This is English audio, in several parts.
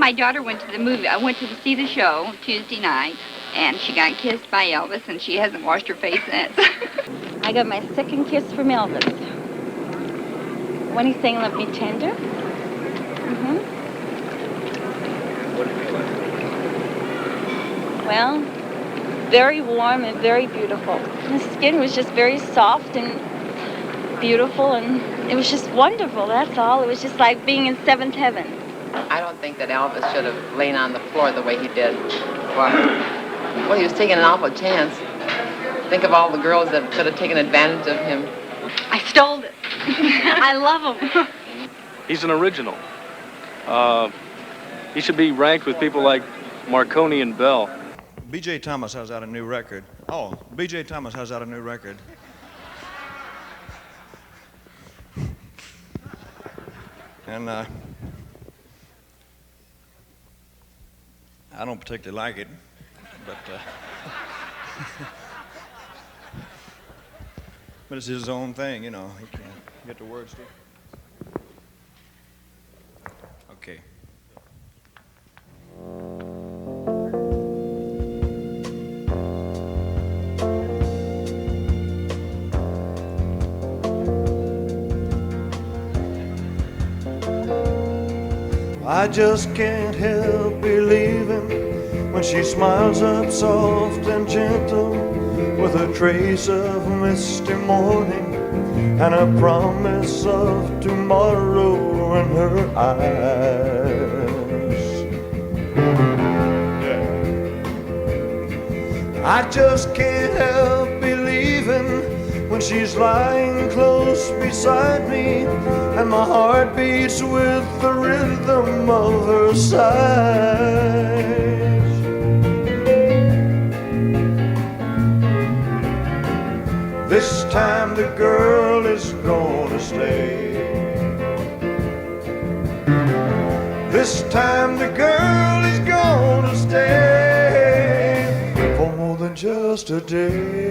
My daughter went to the movie. I went to see the show Tuesday night, and she got kissed by Elvis, and she hasn't washed her face since. I got my second kiss from Elvis. When he sang Love Me Tender. What did it feel like? Well, very warm and very beautiful. His skin was just very soft and beautiful, and it was just wonderful, that's all. It was just like being in seventh heaven. I don't think that Elvis should have lain on the floor the way he did. Well, he was taking an awful chance. Think of all the girls that could have taken advantage of him. I stole it. I love him. He's an original. He should be ranked with people like Marconi and Bell. B.J. Thomas has out a new record. Oh, B.J. Thomas has out a new record. And I don't particularly like it, but but it's his own thing, you know. He can't get the words to it. Okay. I just can't help believing when she smiles up soft and gentle with a trace of misty morning and a promise of tomorrow in her eyes. I just can't help believing when she's lying close beside me and my heart beats with the rhythm of her sighs. This time the girl is gonna stay. This time the girl is gonna stay for more than just a day.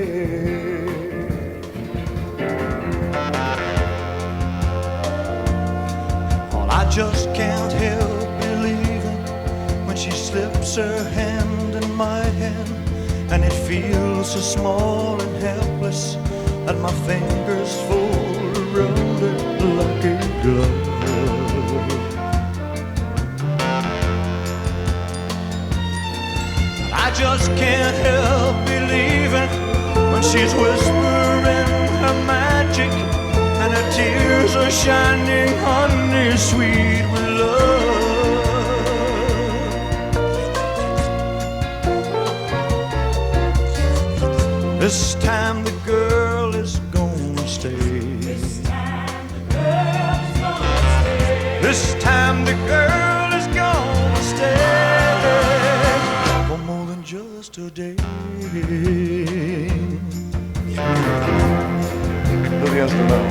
I just can't help believing when she slips her hand in my hand and it feels so small and helpless that my fingers fold around it like a glove. I just can't help believing when she's whispering her magic and her tears are shining honey sweet with love. This time the girl is gonna stay. This time the girl is gonna stay. This time the girl is gonna stay for more than just a day. Who has to know?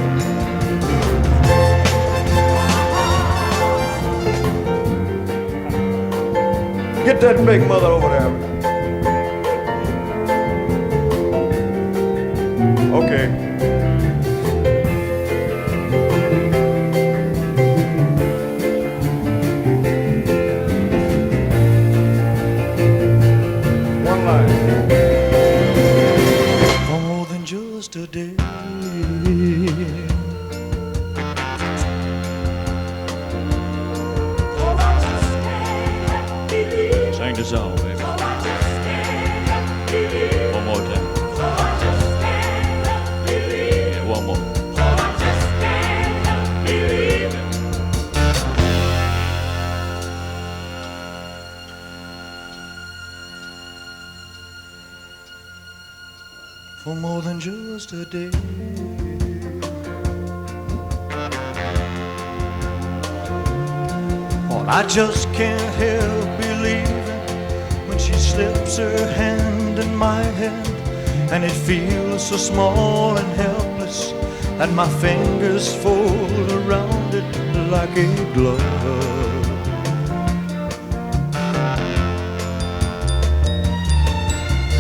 Get that big mother over there. Okay. One line. For more than just a day. Sing the song, baby. One more time. Yeah, one more. For more than just a day. I just can't help believing when she slips her hand in my hand and it feels so small and helpless that my fingers fold around it like a glove.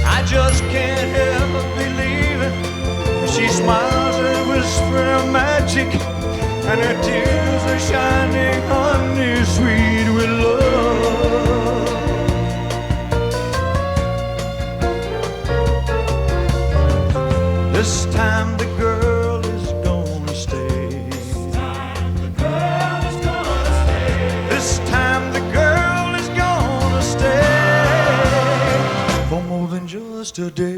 I just can't help believing when she smiles and whispers her magic and her tears are shining honey sweet with love. yesterday.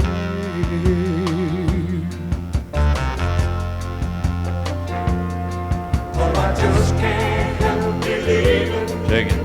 Oh, I just can't help believing.